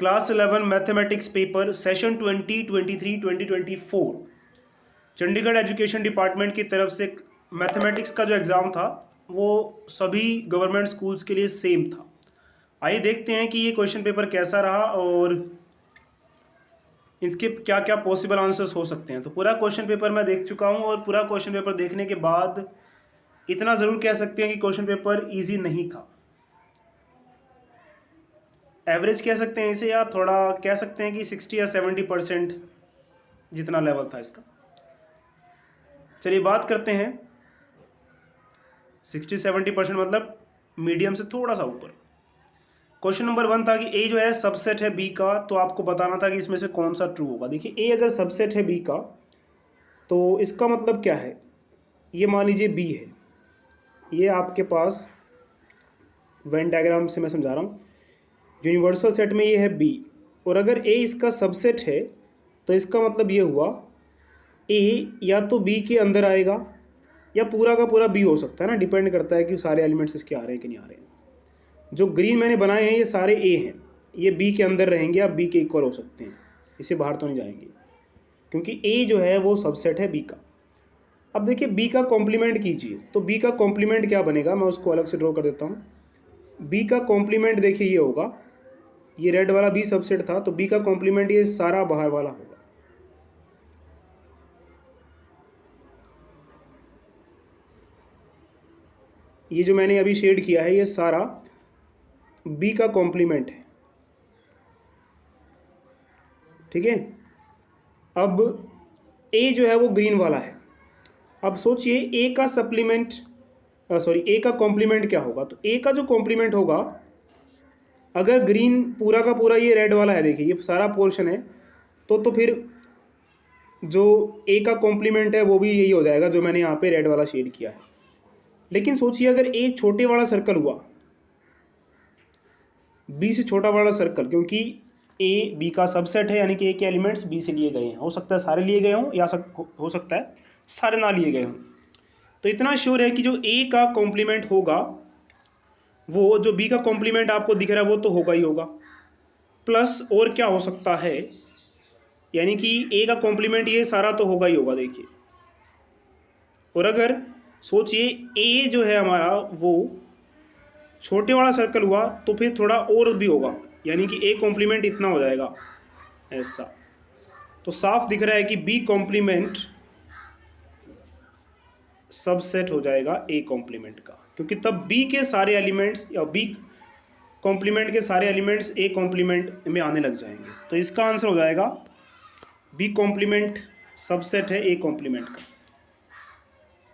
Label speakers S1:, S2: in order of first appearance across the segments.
S1: Class 11 mathematics paper session 2023-2024 Chandigarh education department की तरफ से मैथमेटिक्स का जो एग्ज़ाम था वो सभी गवर्नमेंट स्कूल्स के लिए सेम था। आइए देखते हैं कि ये क्वेश्चन पेपर कैसा रहा और इसके क्या क्या पॉसिबल आंसर्स हो सकते हैं। तो पूरा क्वेश्चन पेपर मैं देख चुका हूँ और पूरा क्वेश्चन पेपर देखने के बाद इतना ज़रूर कह सकते हैं कि क्वेश्चन पेपर ईजी नहीं था। एवरेज कह सकते हैं इसे, या थोड़ा कह सकते हैं कि 60 या 70% जितना लेवल था इसका। चलिए बात करते हैं। 60-70% मतलब मीडियम से थोड़ा सा ऊपर। क्वेश्चन नंबर 1 था कि ए जो है सबसेट है बी का, तो आपको बताना था कि इसमें से कौन सा ट्रू होगा। देखिए ए अगर सबसेट है बी का तो इसका मतलब क्या है, ये मान लीजिए बी है, ये आपके पास वेन डायग्राम से मैं समझा रहा हूँ। यूनिवर्सल सेट में ये है बी, और अगर ए इसका सबसेट है तो इसका मतलब ये हुआ ए या तो बी के अंदर आएगा या पूरा का पूरा बी हो सकता है ना, डिपेंड करता है कि सारे एलिमेंट्स इसके आ रहे हैं कि नहीं आ रहे हैं। जो ग्रीन मैंने बनाए हैं ये सारे ए हैं, ये बी के अंदर रहेंगे या बी के इक्वल हो सकते हैं, इससे बाहर तो नहीं जाएंगे क्योंकि ए जो है वो सबसेट है बी का। अब देखिए बी का कॉम्प्लीमेंट कीजिए, तो बी का कॉम्प्लीमेंट क्या बनेगा, मैं उसको अलग से ड्रॉ कर देता हूँ। बी का कॉम्प्लीमेंट देखिए ये होगा, ये रेड वाला बी सबसेट था तो बी का कॉम्प्लीमेंट ये सारा बाहर वाला होगा। ये जो मैंने अभी शेड किया है ये सारा बी का कॉम्प्लीमेंट है, ठीक है। अब ए जो है वो ग्रीन वाला है। अब सोचिए ए का सप्लीमेंट सॉरी ए का कॉम्प्लीमेंट क्या होगा, तो ए का जो कॉम्प्लीमेंट होगा, अगर ग्रीन पूरा का पूरा ये रेड वाला है, देखिए ये सारा पोर्शन है, तो फिर जो ए का कॉम्प्लीमेंट है वो भी यही हो जाएगा जो मैंने यहाँ पे रेड वाला शेड किया है। लेकिन सोचिए अगर ए छोटे वाला सर्कल हुआ, बी से छोटा वाला सर्कल, क्योंकि ए बी का सबसेट है यानी कि ए के एलिमेंट्स बी से लिए गए हैं, हो सकता है सारे लिए गए हों या हो सकता है सारे ना लिए गए हों। तो इतना श्योर है कि जो ए का कॉम्प्लीमेंट होगा वो जो बी का कॉम्प्लीमेंट आपको दिख रहा है वो तो होगा ही होगा, प्लस और क्या हो सकता है, यानी कि ए का कॉम्प्लीमेंट ये सारा तो होगा ही होगा। देखिए, और अगर सोचिए ए जो है हमारा वो छोटे वाला सर्कल हुआ तो फिर थोड़ा और भी होगा, यानी कि ए कॉम्प्लीमेंट इतना हो जाएगा ऐसा। तो साफ दिख रहा है कि बी कॉम्प्लीमेंट सबसेट हो जाएगा ए कॉम्प्लीमेंट का, क्योंकि तब बी के सारे एलिमेंट्स या बी कॉम्प्लीमेंट के सारे एलिमेंट्स ए कॉम्प्लीमेंट में आने लग जाएंगे। तो इसका आंसर हो जाएगा बी कॉम्प्लीमेंट सबसेट है ए कॉम्प्लीमेंट का।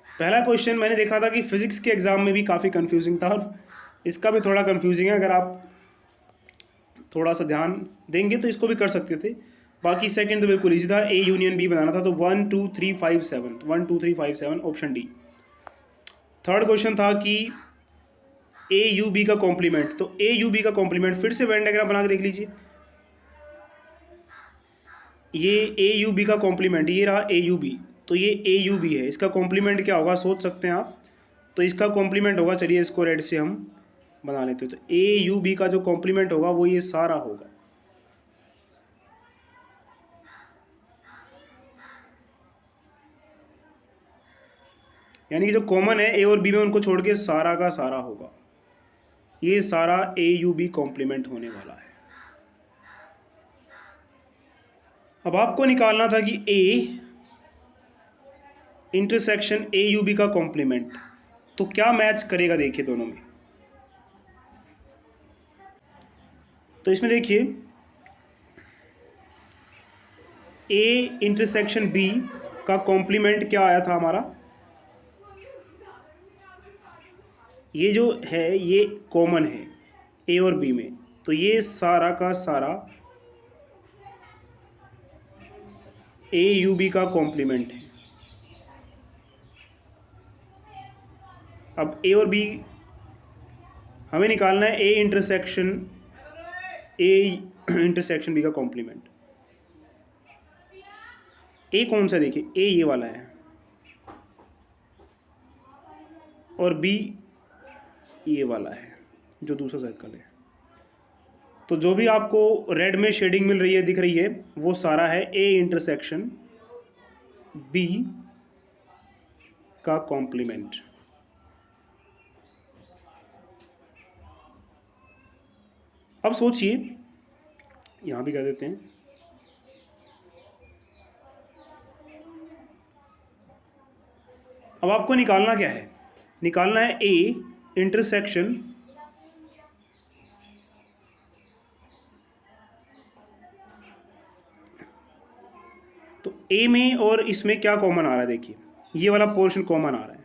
S1: पहला क्वेश्चन मैंने देखा था कि फिजिक्स के एग्जाम में भी काफ़ी कंफ्यूजिंग था, और इसका भी थोड़ा कंफ्यूजिंग है। अगर आप थोड़ा सा ध्यान देंगे तो इसको भी कर सकते थे। बाकी सेकंड तो बिल्कुल इजी था, ए यूनियन बी बनाना था, तो 1 2 3 5 7 1 2 3 5 7 ऑप्शन डी। थर्ड क्वेश्चन था कि ए यू बी का कॉम्प्लीमेंट, तो ए यू बी का कॉम्प्लीमेंट फिर से वेन डायग्राम बना के देख लीजिए। ये ए यू बी का कॉम्प्लीमेंट ये रहा ए यू बी, तो ये ए यू बी है, इसका कॉम्प्लीमेंट क्या होगा सोच सकते हैं आप। तो इसका कॉम्प्लीमेंट होगा, चलिए इसको रेड से हम बना लेते हैं, तो ए यू बी का जो कॉम्प्लीमेंट होगा वो ये सारा होगा। यानी कि जो कॉमन है ए और बी में उनको छोड़ के सारा का सारा होगा, ये सारा ए यू बी कॉम्प्लीमेंट होने वाला है। अब आपको निकालना था कि A intersection A U B का कॉम्प्लीमेंट, तो क्या मैच करेगा देखिए दोनों में। तो इसमें देखिए ए इंटरसेक्शन बी का कॉम्प्लीमेंट क्या आया था हमारा, ये जो है ये कॉमन है ए और बी में, तो ये सारा का सारा ए यू बी का कॉम्प्लीमेंट है। अब ए और बी हमें निकालना है, ए इंटरसेक्शन बी का कॉम्प्लीमेंट। ए कौन सा, देखिए ए ये वाला है और बी ये वाला है जो दूसरा सर्कल है। तो जो भी आपको रेड में शेडिंग मिल रही है, दिख रही है, वो सारा है ए इंटरसेक्शन बी का कॉम्प्लीमेंट। अब सोचिए, यहां भी कर देते हैं, अब आपको निकालना क्या है? निकालना है ए इंटरसेक्शन तो ए में और इसमें क्या कॉमन आ रहा है? देखिए ये वाला पोर्शन कॉमन आ रहा है,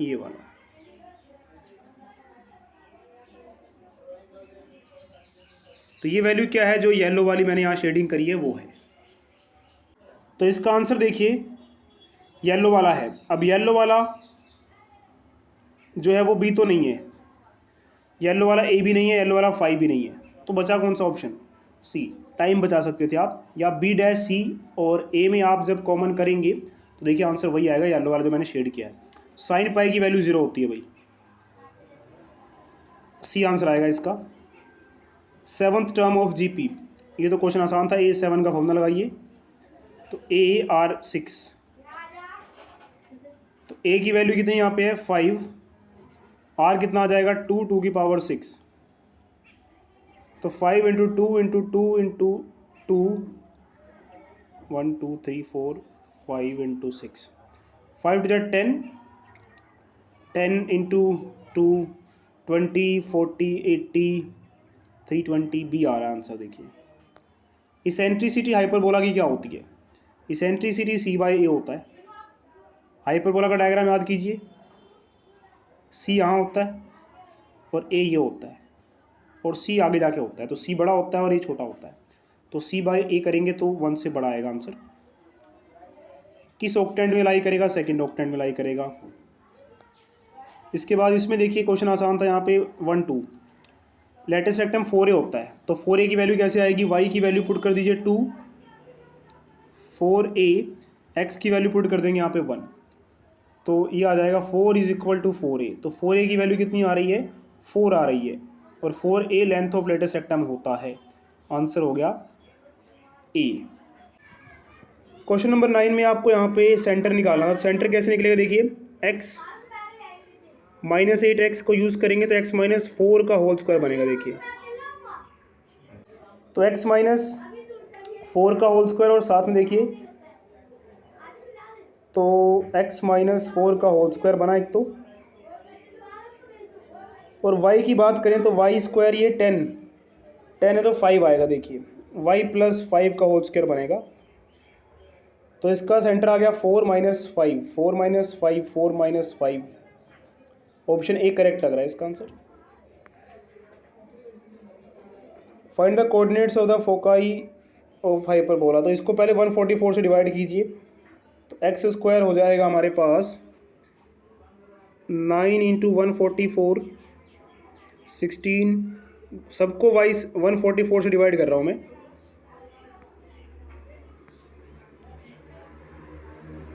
S1: ये वाला। तो ये वैल्यू क्या है? जो येलो वाली मैंने यहाँ शेडिंग करी है वो है। तो इसका आंसर देखिए येलो वाला है। अब येलो वाला जो है वो बी तो नहीं है, येलो वाला ए भी नहीं है, येलो वाला 5 भी नहीं है, तो बचा कौन सा ऑप्शन? सी। टाइम बचा सकते थे आप, या बी डैश सी और ए में आप जब कॉमन करेंगे तो देखिए आंसर वही आएगा, येलो वाला जो मैंने शेड किया है। साइन पाई की वैल्यू 0 होती है भाई, सी आंसर आएगा इसका। 7th टर्म ऑफ जीपी, ये तो क्वेश्चन आसान था। A7 का फॉर्मूला लगाइए, तो AR6, तो ए की वैल्यू कितनी यहाँ पे है? 5, आर कितना आ जाएगा? 2 की पावर 6, तो 5 into 2 into 2 into 2, 1 2 3 4 5 into 6, 5 to 10, 10 into 2 20 40 80 320, B आ रहा है आंसर। देखिए इसेंट्रिसिटी हाइपरबोला की क्या होती है? इसेंट्रिसिटी सी बाई ए होता है। हाइपरबोला का डायग्राम याद कीजिए, सी यहाँ होता है और ए ये होता है और सी आगे जाके होता है, तो सी बड़ा होता है और ए छोटा होता है, तो सी बाई ए करेंगे तो 1 से बड़ा आएगा आंसर। किस ऑक्टेंट में लाई करेगा? सेकंड ऑक्टेंट में लाई करेगा। इसके बाद इसमें देखिए क्वेश्चन आसान था, यहाँ पे 1 2, लेटेस्ट रेक्टम 4a होता है, तो 4a की वैल्यू कैसे आएगी? y की वैल्यू पुट कर दीजिए 2, 4a, x की वैल्यू पुट कर देंगे यहाँ पे 1, तो ये आ जाएगा 4 इज इक्वल टू 4a। तो 4a की वैल्यू कितनी आ रही है? 4 आ रही है, और 4a length of latus rectum होता है। आंसर हो गया ए। क्वेश्चन नंबर 9 में आपको यहाँ पे सेंटर निकालना है। अब सेंटर कैसे निकलेगा? देखिए x माइनस 8x को यूज़ करेंगे तो x माइनस 4 का होल स्क्वायर बनेगा। देखिए तो x माइनस 4 का होल स्क्वायर, और साथ में देखिए तो x माइनस 4 का होल स्क्वायर बना एक तो, और y की बात करें तो y स्क्वायर ये 10 है तो 5 आएगा। देखिए y प्लस 5 का होल स्क्वायर बनेगा, तो इसका सेंटर आ गया 4 minus 5, 4 minus 5, 4 minus 5, option A correct लग रहा है इसका answer. Find the coordinates of the foci of hyperbola, तो इसको पहले 144 से डिवाइड कीजिए, तो एक्स स्क्वायर हो जाएगा हमारे पास 9 इंटू 144, 16, सबको वाइस 144 से डिवाइड कर रहा हूँ मैं,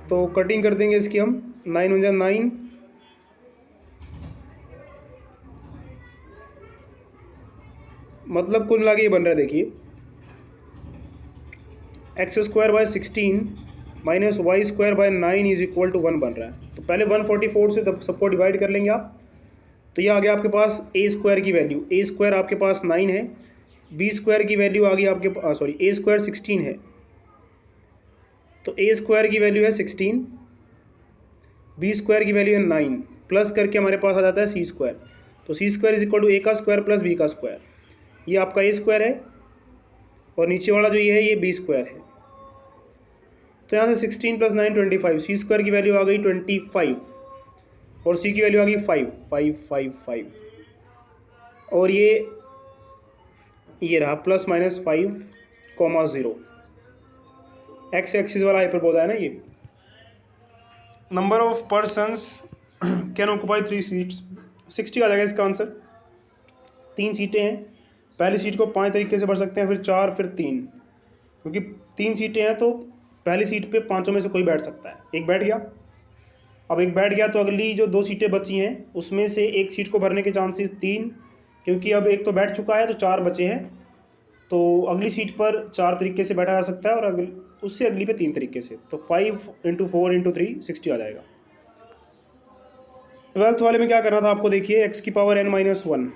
S1: तो कटिंग कर देंगे इसकी हम, 9 हो जाए 9, मतलब कुल मिला के ये बन रहा है। देखिए X square by 16 minus Y square by 9 is equal to 1 बन रहा है। तो पहले 144 से सबको डिवाइड कर लेंगे आप, तो ये आ गया आपके पास ए स्क्वायर की वैल्यू, ए स्क्वायर आपके पास 9 है, बी स्क्वायर की वैल्यू आ गई आपके पास, सॉरी ए स्क्वायर 16 है, तो ए स्क्वायर की वैल्यू है 16, बी स्क्वायर की वैल्यू है 9, प्लस करके हमारे पास आ जाता है सी स्क्वायर, तो सी स्क्वायर इज इक्वल टू ए का स्क्वायर प्लस बी का स्क्वायर, ये आपका ए स्क्वायर है, और नीचे वाला जो ये है ये बी स्क्वायर है। तो यहाँ से 16 प्लस 9 25, सी स्क्वायर की वैल्यू आ गई 25, और सी की वैल्यू आ गई 5 5 5 5, और ये रहा प्लस माइनस 5,0। एक्स एक्सिस वाला हाइपरबोला है ना ये। Number of persons can occupy 3 seats, 60 आ जाएगा इसका आंसर। 3 सीटें हैं, पहली सीट को 5 तरीके से भर सकते हैं, फिर 4, फिर 3, क्योंकि 3 सीटें हैं तो पहली सीट पे 5 में से कोई बैठ सकता है। एक बैठ गया, अब एक बैठ गया तो अगली जो 2 सीटें बची हैं उसमें से एक सीट को भरने के चांसेस 3, क्योंकि अब एक तो बैठ चुका है तो 4 बचे हैं, तो अगली सीट पर 4 तरीके से बैठा जा सकता है और उससे अगली पे 3 तरीके से, तो 5 × 4 × 3 60 आ जाएगा। 12th वाले में क्या करना था आपको, देखिए x की पावर n - 1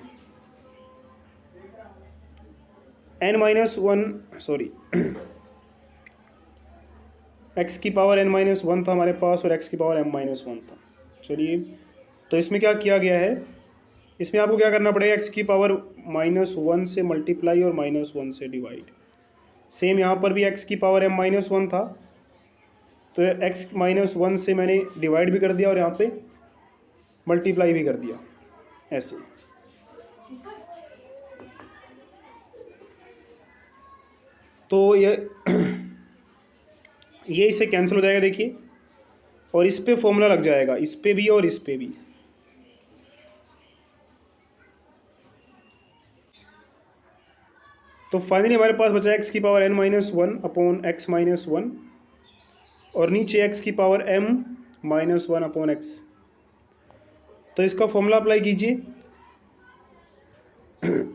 S1: x की पावर n - 1 था हमारे पास और x की पावर m - 1 था। चलिए, तो इसमें क्या किया गया है, इसमें आपको क्या करना पड़ेगा, x की पावर -1 से मल्टीप्लाई और -1 से डिवाइड। सेम यहाँ पर भी x की पावर m - 1 था, तो x - 1 से मैंने डिवाइड भी कर दिया और यहाँ पे मल्टीप्लाई भी कर दिया, ऐसे। तो ये इससे कैंसिल हो जाएगा देखिए, और इस पे फॉर्मूला लग जाएगा, इस पे भी और इस पे भी। तो फाइनली हमारे पास बचा x की पावर n - 1 अपॉन x - 1 और नीचे x की पावर m - 1 अपॉन x। तो इसका फॉर्मूला अप्लाई कीजिए,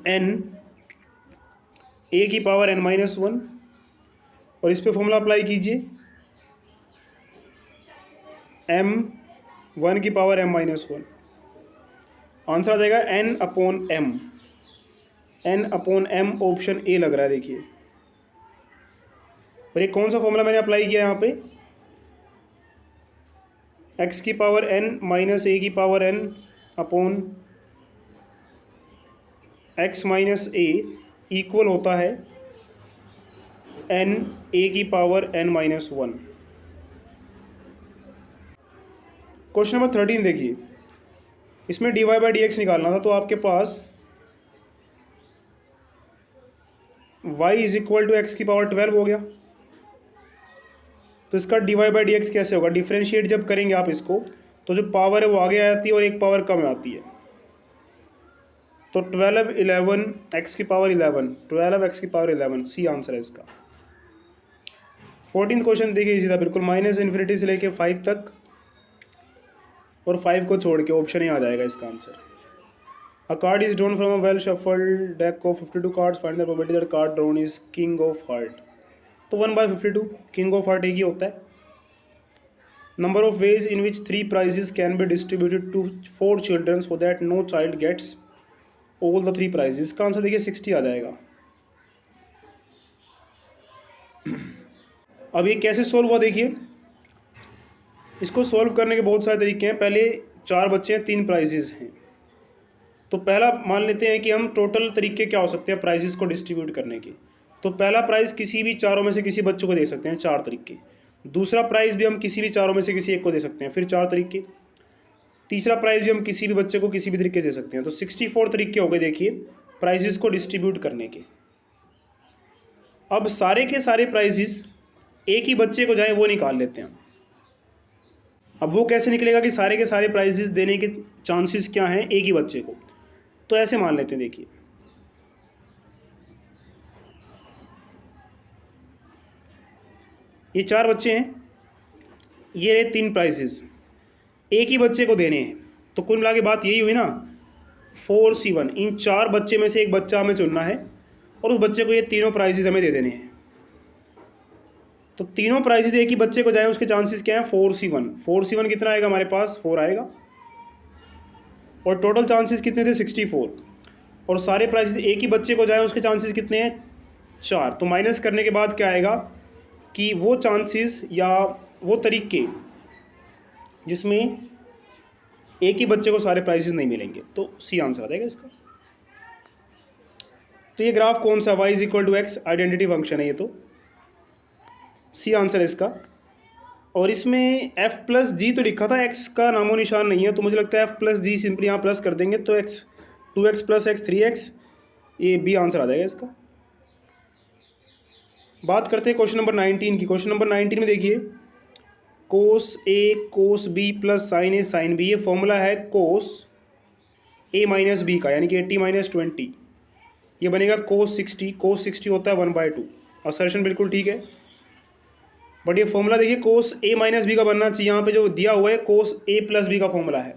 S1: n a की पावर n - 1 और इस पे फॉर्मूला अप्लाई कीजिए m 1 की पावर m - 1। आंसर आ जाएगा n upon m। n upon m option A लग रहा है देखिए। और ये कौन सा फॉर्मूला मैंने अप्लाई किया यहाँ पे, x की पावर n माइनस a की power n upon x minus a equal होता है n a की पावर n - 1। क्वेश्चन नंबर 13 देखिए, इसमें dy/dx निकालना था, तो आपके पास y = x की पावर 12 हो गया। तो इसका dy/dx कैसे होगा, डिफ्रेंशिएट जब करेंगे आप इसको तो जो पावर है वो आगे आती है और एक पावर कम आती है। तो 12 11 x की पावर 11, 12 x की पावर 11, सी आंसर है इसका। 14th क्वेश्चन देखिए सीधा बिल्कुल, -∞ से लेके 5 तक और 5 को छोड़ के ऑप्शन ही आ जाएगा इसका answer. A card is drawn from a well shuffled deck of 52 cards. Find the probability that card drawn is king of heart. तो 1/52 king of heart एक ही होता है। Number of ways in which 3 prizes can be distributed to 4 children so that no child gets all the 3 prizes. इसका answer देखिए 60 आ जाएगा। अब ये कैसे सोल्व हुआ देखिए, इसको सोल्व करने के बहुत सारे तरीके हैं। पहले 4 बच्चे हैं, 3 प्राइजेज हैं, तो पहला मान लेते हैं कि हम टोटल तरीके क्या हो सकते हैं प्राइजेस को डिस्ट्रीब्यूट करने के। तो पहला प्राइज़ किसी भी चारों में से किसी बच्चों को दे सकते हैं, 4 तरीके। दूसरा प्राइज़ भी हम किसी भी चारों में से किसी एक को दे सकते हैं, फिर 4 तरीके। तीसरा प्राइज़ भी हम किसी भी बच्चे को किसी भी तरीके से दे सकते हैं। तो 64 तरीके हो गए देखिए प्राइजेस को डिस्ट्रीब्यूट करने के। अब सारे के सारे प्राइजेस एक ही बच्चे को जाए वो निकाल लेते हैं। अब वो कैसे निकलेगा कि सारे के सारे प्राइजेस देने के चांसेस क्या हैं एक ही बच्चे को, तो ऐसे मान लेते हैं देखिए, ये 4 बच्चे हैं, ये रहे 3 प्राइजेस, एक ही बच्चे को देने हैं। तो कुल मिला के बात यही हुई ना, 4C1, इन 4 बच्चे में से एक बच्चा हमें चुनना है और उस बच्चे को ये तीनों प्राइजेस हमें दे देने हैं। तो तीनों प्राइजेस एक ही बच्चे को जाए उसके चांसेस क्या हैं, 4C1। 4C1 कितना आएगा हमारे पास, 4 आएगा, और टोटल चांसेस कितने थे, 64। और सारे प्राइजेस एक ही बच्चे को जाए उसके चांसेस कितने हैं, 4। तो माइनस करने के बाद क्या आएगा कि वो चांसेस या वो तरीके जिसमें एक ही बच्चे को सारे प्राइजेस नहीं मिलेंगे, तो सी आंसर आ जाएगा इसका। तो ये ग्राफ कौन सा, y = x आइडेंटिटी फंक्शन है ये, तो सी आंसर है इसका। और इसमें f+g तो लिखा था, x का नामो निशान नहीं है, तो मुझे लगता है f+g सिंपली यहाँ प्लस कर देंगे तो x 2x + x 3x, ये बी आंसर आ जाएगा इसका। बात करते हैं क्वेश्चन नंबर 19 की। क्वेश्चन नंबर 19 में देखिए, cos a cos b + sin a sin b, ये फॉर्मूला है cos a - b का, यानी कि 80 - 20, ये बनेगा cos 60। cos 60 होता है 1/2। असर्शन बिल्कुल ठीक है। बट ये फॉर्मूला देखिए कोस ए माइनस बी का बनना चाहिए, यहाँ पे जो दिया हुआ है कोस ए प्लस बी का फॉर्मूला है।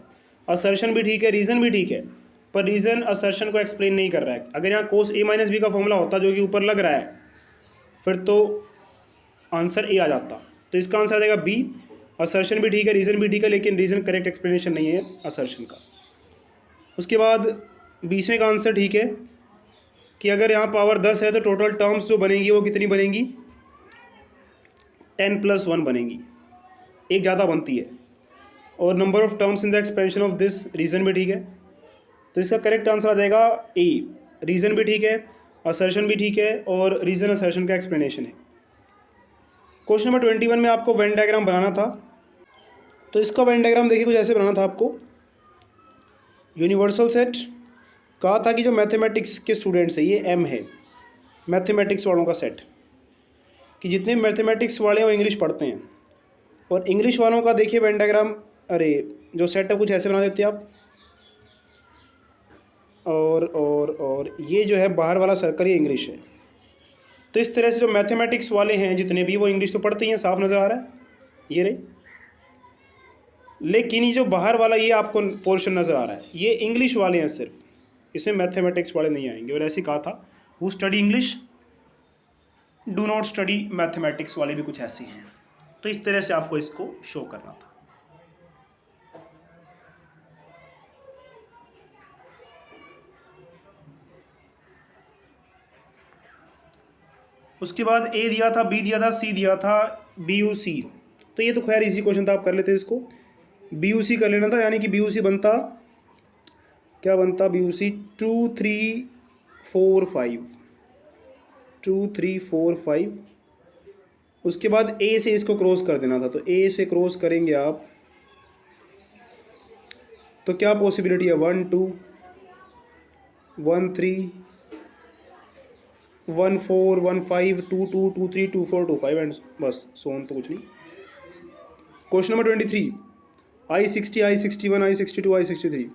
S1: असर्शन भी ठीक है, रीज़न भी ठीक है, पर रीज़न असर्शन को एक्सप्लेन नहीं कर रहा है। अगर यहाँ कोस ए माइनस बी का फॉर्मूला होता जो कि ऊपर लग रहा है, फिर तो आंसर ए आ जाता। तो इसका आंसर आ जाएगा बी। असर्शन भी ठीक है, रीज़न भी ठीक है, लेकिन रीज़न करेक्ट एक्सप्लेनेशन नहीं है असर्शन का। उसके बाद 20वें का आंसर ठीक है कि अगर यहाँ पावर 10 है तो टोटल टर्म्स जो बनेंगी वो कितनी बनेंगी, 10 + 1 बनेंगी, एक ज़्यादा बनती है। और number of terms in the expansion of this, reason भी ठीक है। तो इसका करेक्ट आंसर आ जाएगा ए। रीज़न भी ठीक है, असर्शन भी ठीक है, और रीज़न असर्शन का एक्सप्लेनेशन है। क्वेश्चन नंबर 21 में आपको वेन डायग्राम बनाना था। तो इसका वेन डायग्राम देखिए कुछ ऐसे बनाना था आपको। यूनिवर्सल सेट कहा था कि जो मैथमेटिक्स के स्टूडेंट्स हैं, ये एम है मैथमेटिक्स वालों का सेट, कि जितने मैथमेटिक्स वाले हैं वो इंग्लिश पढ़ते हैं। और इंग्लिश वालों का देखिए वेन डायग्राम, अरे जो सेट है कुछ ऐसे बना देते हैं आप। और ये जो है बाहर वाला सर्कल, ये इंग्लिश है। तो इस तरह से जो मैथमेटिक्स वाले हैं जितने भी, वो इंग्लिश तो पढ़ते ही हैं, साफ नज़र आ रहा है ये रहे। लेकिन ये जो बाहर वाला ये आपको पोर्शन नज़र आ रहा है, ये इंग्लिश वाले हैं सिर्फ, इसमें मैथमेटिक्स वाले नहीं आएंगे। और ऐसे कहा था who study English do not study mathematics वाले भी कुछ ऐसे हैं। तो इस तरह से आपको इसको शो करना था। उसके बाद ए दिया था, बी दिया था, सी दिया था, बी यू सी। तो ये तो खैर इजी क्वेश्चन था, आप कर लेते इसको। बी यू सी कर लेना था, यानी कि बी यू सी बनता क्या बनता, बी यू सी 2 3 4 5, 2 3 4 5। उसके बाद ए से इसको क्रॉस कर देना था। तो ए से क्रॉस करेंगे आप तो क्या पॉसिबिलिटी है, 1 2 1 3 1 4 1 5 2 2 2 3 2 4 2 5 एंड बस सोन, तो कुछ नहीं। Question number 23, I60 I61 I62 I63।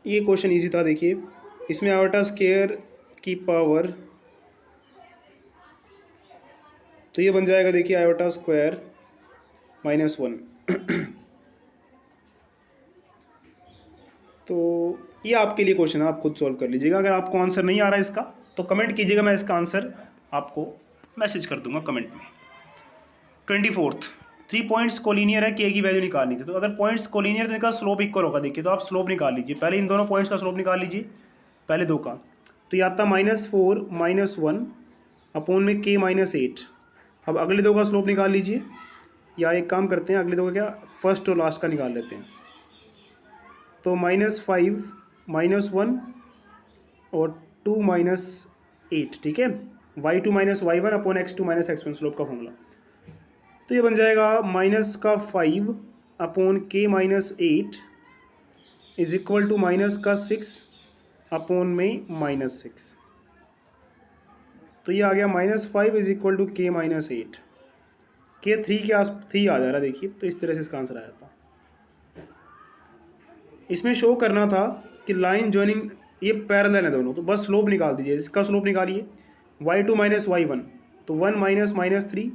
S1: ये क्वेश्चन इजी था। देखिए इसमें आयोटा स्क्वायर की पावर, तो ये बन जाएगा देखिए आयोटा स्क्वायर -1। तो ये आपके लिए क्वेश्चन है, आप खुद सॉल्व कर लीजिएगा। अगर आपको आंसर नहीं आ रहा है इसका तो कमेंट कीजिएगा, मैं इसका आंसर आपको मैसेज कर दूंगा कमेंट में। 24th, 3 पॉइंट्स कोलिनियर है, के की वैल्यू निकालनी थी। तो अगर पॉइंट्स कोलिनियर तो इनका स्लोप इक्वल होगा। देखिए तो आप स्लोप निकाल लीजिए, पहले इन दोनों पॉइंट्स का स्लोप निकाल लीजिए, पहले दो का। तो ये आता -4 -1 अपॉन में k -8। अब अगले दो का स्लोप निकाल लीजिए, या एक काम करते हैं, अगले दो का क्या, फर्स्ट और लास्ट का निकाल लेते हैं। तो -5 -1 और 2 -8, ठीक है। y2 - y1 upon x2 - x1 slope का फॉर्मूला। तो ये बन जाएगा -5 upon k -8 is equal to -6 upon में -6। तो ये आ गया -5 इज इक्वल टू k -8। के 3 के आस 3 आ जा रहा है देखिए। तो इस तरह से इसका आंसर आया था। इसमें शो करना था कि लाइन जॉइनिंग ये पैरेलल है दोनों, तो बस स्लोप निकाल दीजिए। इसका स्लोप निकालिए, y2 - y1, तो 1 -3।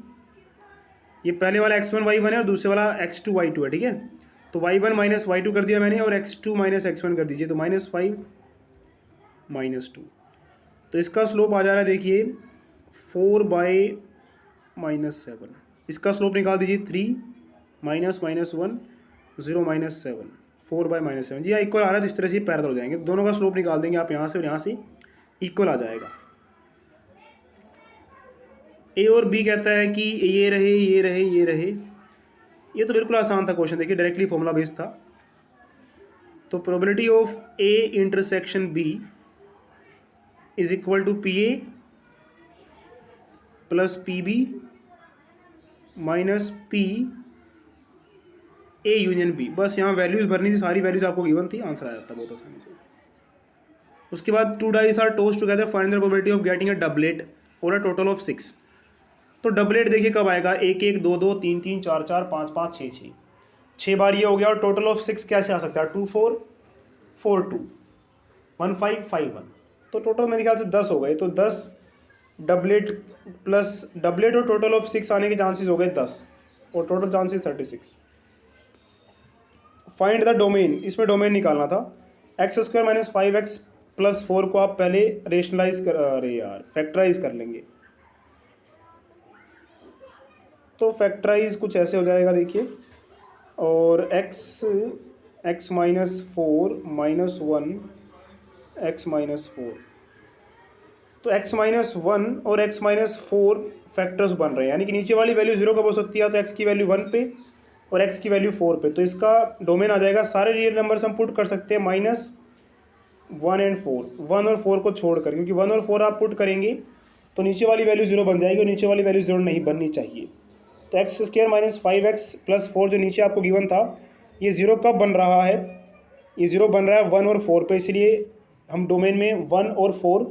S1: ये पहले वाला x1 y1 है और दूसरे वाला x2 y2 है, ठीक है। तो y1 - y2 कर दिया मैंने, और x2 - x1 कर दीजिए, तो -5 -2। तो इसका स्लोप आ जा रहा है देखिए 4/-7। इसका स्लोप निकाल दीजिए 3 -1 0 -7 4/-7। जी हाँ, इक्वल आ रहा है। तो इस तरह से पैरेलल हो जाएंगे, दोनों का स्लोप निकाल देंगे आप यहाँ से, और यहाँ से इक्वल आ जाएगा। ए और बी कहता है कि ये रहे ये रहे ये रहे। ये तो बिल्कुल आसान था क्वेश्चन, देखिए डायरेक्टली फॉर्मूला बेस्ड था। तो probability of A intersection B is equal to P A plus P B minus P A union B. बस यहाँ वैल्यूज़ भरनी थी, सारी वैल्यूज़ आपको गिवन थी, आंसर आ जाता बहुत आसानी से। उसके बाद 2 dice are tossed together, find the probability of getting a doublet और अ टोटल ऑफ 6। तो डबलेट देखिए कब आएगा, 1 1 2 2 3 3 4 4 5 5 6 6 6 बार ये हो गया। और टोटल ऑफ 6 कैसे आ सकता है, 2 4 4 2 1 5 5 1। तो टोटल मेरे ख्याल से 10 हो गए। तो 10 डबलेट प्लस डबलेट और टोटल ऑफ 6 आने के चांसेस हो गए 10 और total chances 36। Find the domain, इसमें डोमेन निकालना था। x² - 5x + 4 को आप पहले रेशनलाइज कर, अरे यार फैक्टराइज कर लेंगे। तो फैक्टराइज कुछ ऐसे हो जाएगा देखिए, और x-4 - 1 x-4, तो x-1 और x-4 फैक्टर्स बन रहे हैं, यानी कि नीचे वाली वैल्यू 0 कब हो सकती है, तो x की वैल्यू 1 पे और x की वैल्यू 4 पे। तो इसका डोमेन आ जाएगा, सारे रियल नंबर्स हम पुट कर सकते हैं -1 और 4, 1 और 4 को छोड़कर, क्योंकि 1 और 4 आप पुट करेंगे तो नीचे वाली वैल्यू 0 बन जाएगी और नीचे वाली वैल्यू 0 नहीं बननी चाहिए। तो x² - 5x + 4 जो नीचे आपको गिवन था, ये 0 कब बन रहा है, ये 0 बन रहा है 1 और 4 पे, इसलिए हम डोमेन में 1 और 4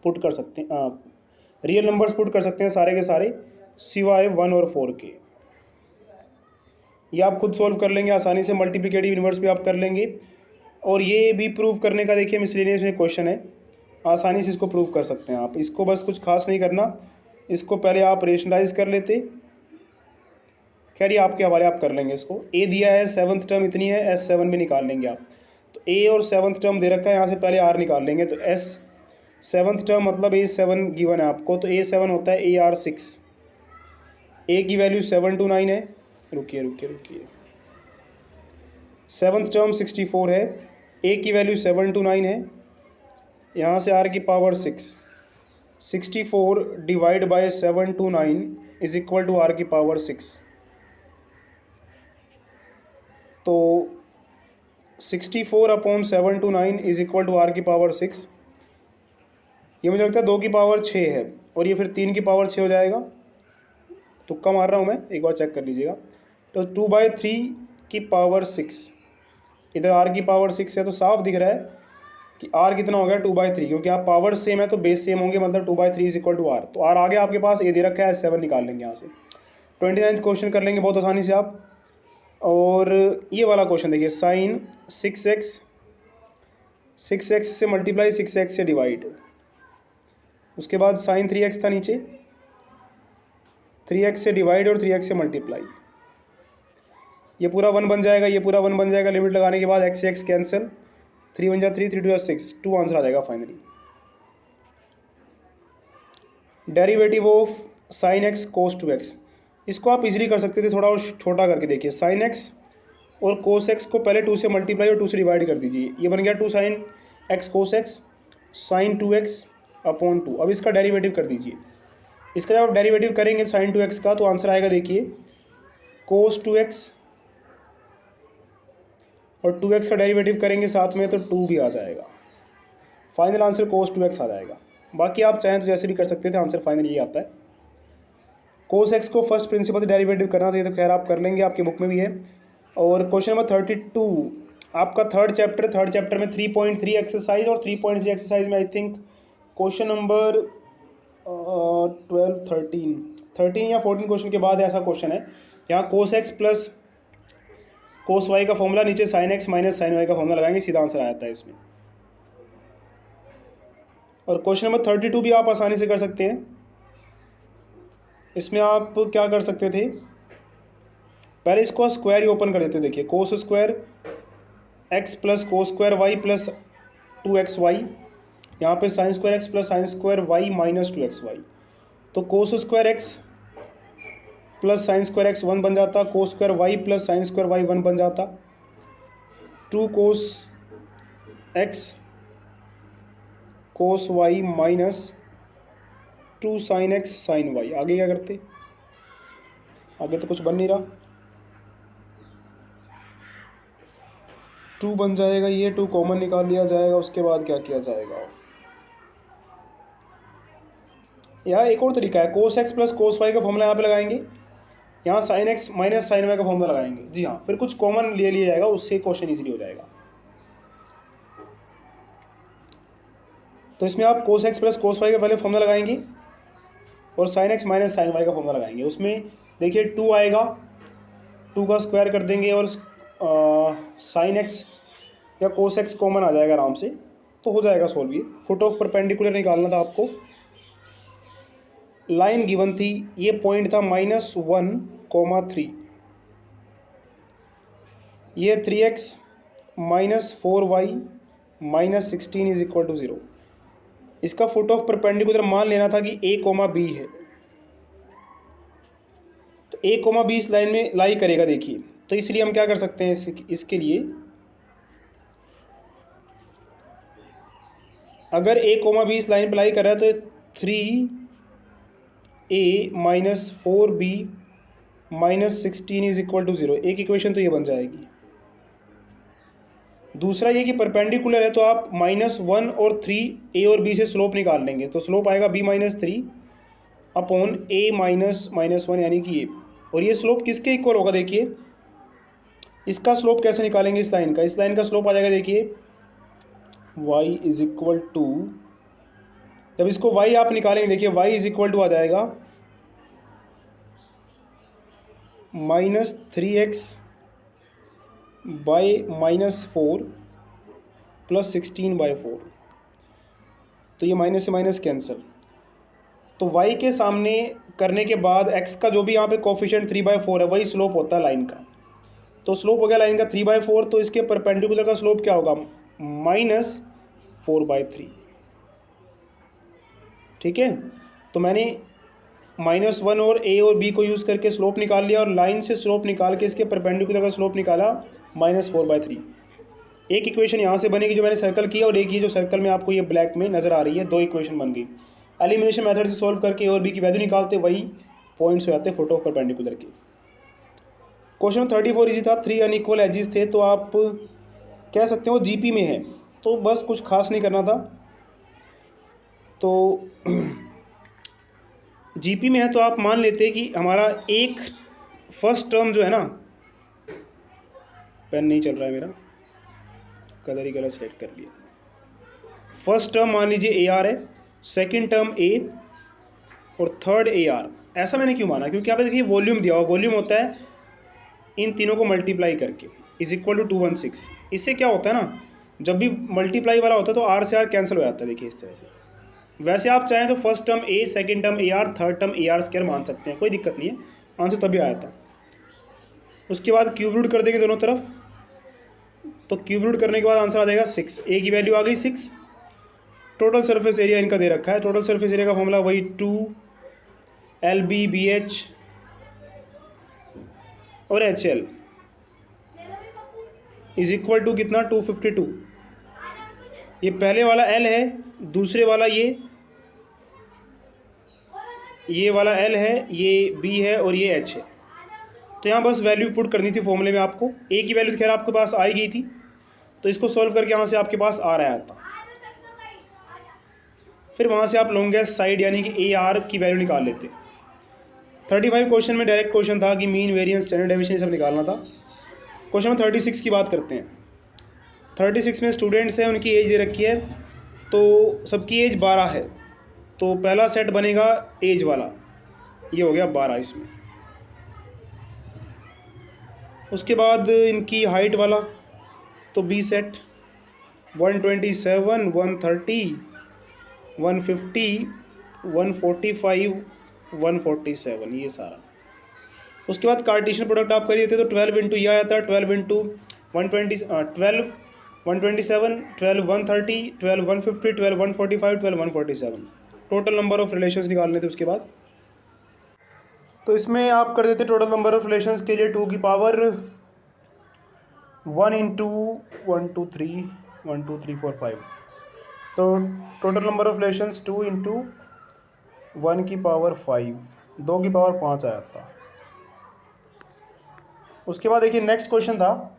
S1: पुट कर सकते हैं, रियल नंबर्स पुट कर सकते हैं सारे के सारे सिवाय 1 और 4 के। ये आप खुद सॉल्व कर लेंगे आसानी से, मल्टीप्लिकेटिव इन्वर्स भी आप कर लेंगे। और ये भी प्रूव करने का देखिए मिसलेनियस में क्वेश्चन है, आसानी से इसको प्रूव कर सकते हैं आप। इसको बस कुछ खास नहीं करना, इसको पहले आप रेशनलाइज कर लेते। खैर ये आपके हवाले, आप कर लेंगे इसको। ए दिया है 7th टर्म इतनी है, S7 भी निकाल लेंगे आप। तो ए और 7th टर्म दे रखा है, यहाँ से पहले आर निकाल लेंगे। तो S 7th टर्म मतलब A7 गिवन है आपको, तो A7 होता है AR6। ए की वैल्यू 7 to 9 है, रुकिए 7th टर्म 64 है, ए की वैल्यू 7 to 9 है, यहाँ से आर की power 6, 64 divide by 7 to 9 is equal to R की पावर 6। तो 64/7 to 9 is equal to R की पावर 6। ये मुझे लगता है 2 की पावर 6 है, और ये फिर 3 की पावर 6 हो जाएगा। तुक्का मार रहा हूँ मैं, एक बार चेक कर लीजिएगा। तो 2/3 की पावर 6, इधर आर की पावर 6 है, तो साफ दिख रहा है कि आर कितना हो गया 2/3, क्योंकि आप पावर सेम है तो बेस सेम होंगे, मतलब 2/3 इज इक्वल टू आर। तो आर आ गया आपके पास, ए दे रखा है, 7 निकाल लेंगे यहाँ से। 29th क्वेश्चन कर लेंगे बहुत आसानी से आप। और ये वाला क्वेश्चन देखिए, साइन 6x से मल्टीप्लाई 6x से डिवाइड, उसके बाद साइन 3x था नीचे, 3x से डिवाइड और 3x से मल्टीप्लाई, ये पूरा 1 बन जाएगा, ये पूरा 1 बन जाएगा। लिमिट लगाने के बाद x से x कैंसिल, 3 1 जा 3, 3 2 जा 6, 2 आंसर आ जाएगा finally. Derivative of sine x cos 2x, इसको आप इजीली कर सकते थे, थोड़ा और छोटा करके देखिए। साइन x और कोस x को पहले 2 से मल्टीप्लाई और 2 से डिवाइड कर दीजिए, ये बन गया 2 साइन x कोस x साइन 2x/2। अब इसका डेरिवेटिव कर दीजिए। इसका जब आप डेरिवेटिव करेंगे साइन 2x का, तो आंसर आएगा देखिए कोस 2x, और 2x का डेरिवेटिव करेंगे साथ में तो 2 भी आ जाएगा। फाइनल आंसर कोस 2x आ जाएगा। बाकी आप चाहें तो जैसे भी कर सकते थे, आंसर फाइनल ये आता है। कोस x को फर्स्ट प्रिंसिपल से डेरिवेटिव करना था, ये तो खैर आप कर लेंगे, आपके बुक में भी है। और क्वेश्चन नंबर 32 आपका थर्ड चैप्टर में 3.3 एक्सरसाइज, और 3.3 एक्सरसाइज में आई थिंक क्वेश्चन नंबर 13 या 14 क्वेश्चन के बाद ऐसा क्वेश्चन है। यहाँ cos x plus cos y का फॉर्मूला, नीचे sine x minus sine y का फॉर्मूला लगाएंगे, सीधा आंसर आ जाता है इसमें। और क्वेश्चन नंबर 32 भी आप आसानी से कर सकते हैं। इसमें आप क्या कर सकते थे, पहले इसको स्क्वायर ही ओपन कर देते। देखिए cos square x plus cos square y plus 2xy, यहाँ पे sine square x plus sine square y minus 2xy। तो cos square x plus sine square x 1 बन जाता, cos square y plus sine square y 1 बन जाता, 2 cos x cos y minus 2 sine x sine y। आगे क्या करते, आगे तो कुछ बन नहीं रहा, 2 बन जाएगा, ये 2 कॉमन निकाल लिया जाएगा। उसके बाद क्या किया जाएगा, यहाँ एक और तरीका है, cos x plus cos y का फॉर्मूला यहाँ पे लगाएंगे, यहाँ sine x minus sine y का फॉर्मूला लगाएंगे। जी हाँ, फिर कुछ कॉमन ले लिया जाएगा, उससे क्वेश्चन इजीली हो जाएगा। तो इसमें आप cos x plus cos y का पहले फॉर्मूला लगाएंगे और sine x minus sine y का फॉर्मूला लगाएंगे। उसमें देखिए 2 आएगा, 2 का स्क्वायर कर देंगे और साइन x या कोस x कॉमन आ जाएगा आराम से, तो हो जाएगा सॉल्व। ये फुट ऑफ परपेंडिकुलर निकालना था आपको। लाइन गिवन थी, ये पॉइंट था -1, 3, ये 3x -4y -16 is equal to 0। इसका फुट ऑफ परपेंडिकुलर मान लेना था कि a, b है। तो a, b इस लाइन में लाई करेगा देखिए, तो इसलिए हम क्या कर सकते हैं इसके लिए, अगर a, b इस लाइन पर लाई कर रहा है तो 3a -4b -16 is equal to 0, एक इक्वेशन तो ये बन जाएगी। दूसरा ये कि परपेंडिकुलर है तो आप -1 और 3 a और b से स्लोप निकाल लेंगे, तो स्लोप आएगा b -3 अपॉन a -1 यानी कि ये, और ये स्लोप किसके इक्वल होगा देखिए, इसका स्लोप कैसे निकालेंगे इस लाइन का, इस लाइन का स्लोप आ जाएगा देखिए y इज इक्वल टू, जब इसको y आप निकालेंगे देखिए y इज इक्वल टू आ जाएगा -3x बाई -4 प्लस 16/4, तो ये माइनस से माइनस कैंसिल, तो y के सामने करने के बाद x का जो भी यहाँ पे कोफिशिएंट 3/4 है वही स्लोप होता है लाइन का, तो स्लोप हो गया लाइन का 3/4, तो इसके परपेंडिकुलर का स्लोप क्या होगा -4/3। ठीक है, तो मैंने -1 और a और b को यूज़ करके स्लोप निकाल लिया और लाइन से स्लोप निकाल के इसके परपेंडिकुलर का स्लोप निकाला -4/3। एक इक्वेशन यहाँ से बनेगी जो मैंने सर्कल किया, और एक ये जो सर्कल में आपको ये ब्लैक में नज़र आ रही है, दो इक्वेशन बन गई। एलिमिनेशन मेथड से सॉल्व करके a और b की वैल्यू निकालते, वही पॉइंट्स हो जाते फुट ऑफ परपेंडिकुलर के। क्वेश्चन 34 इजी था, 3 अनइक्वल एजेस थे, तो आप कह सकते हो जीपी में है, तो बस कुछ खास नहीं करना था। तो जीपी में है तो आप मान लेते हैं कि हमारा एक फर्स्ट टर्म जो है ना, पेन नहीं चल रहा है मेरा, कलर ही गलत सेट कर लिया। फर्स्ट टर्म मान लीजिए ए आर है, सेकंड टर्म ए और थर्ड ए आर। ऐसा मैंने क्यों माना, क्योंकि यहाँ पे देखिए वॉल्यूम दिया हुआ, वॉल्यूम होता है इन तीनों को मल्टीप्लाई करके इज इक्वल टू 216। इससे क्या होता है ना, जब भी मल्टीप्लाई वाला होता है तो आर से आर कैंसिल हो जाता है, देखिए इस तरह से। वैसे आप चाहें तो first term A, second term A R, third term A R square मान सकते हैं, कोई दिक्कत नहीं है, आंसर तभी आया था। उसके बाद क्यूब रूट कर देंगे दोनों तरफ, तो क्यूब रूट करने के बाद आंसर आ जाएगा 6, ए की वैल्यू आ गई 6। टोटल सरफेस एरिया इनका दे रखा है, टोटल सरफेस एरिया का फॉर्मूला वही 2LBBH और HL इज इक्वल टू कितना 252। ये पहले वाला L है, दूसरे वाला ये वाला L है, ये B है और ये H है। तो यहाँ बस वैल्यू पुट करनी थी फॉर्मूले में आपको। A की वैल्यू खैर आपके पास आ गई थी, तो इसको सॉल्व करके यहाँ से आपके पास आ रहा था। फिर वहाँ से आप लॉन्गेस्ट साइड यानी कि AR की वैल्यू निकाल लेते। 35 क्वेश्चन में डायरेक्ट क्वेश्चन था कि मीन, वेरिएंस, स्टैंडर्ड डेविएशन सब निकालना था। क्वेश्चन नंबर 36 की बात करते हैं। 36 में स्टूडेंट्स हैं, उनकी एज दे रखी है, तो सबकी एज 12 है, तो पहला सेट बनेगा एज वाला, ये हो गया 12 इसमें। उसके बाद इनकी हाइट वाला, तो बी सेट 127, 130, 150, 145, 147, ये सारा। उसके बाद कार्टेशियन प्रोडक्ट आप कर देते तो 12 इंटू यह आता है, 12 into 120, 12 127, 12 130, 12 150, 12 145, 12 147, total number of relations निकालने थे। उसके बाद तो इसमें आप कर देते टोटल नंबर ऑफ रिलेशंस के लिए 2 की पावर 1 इंटू 1 2 3 1 2 3 4 5, तो total number of relations 2 into 1 की पावर 5, 2 की पावर 5 आया था। उसके बाद देखिए नेक्स्ट क्वेश्चन था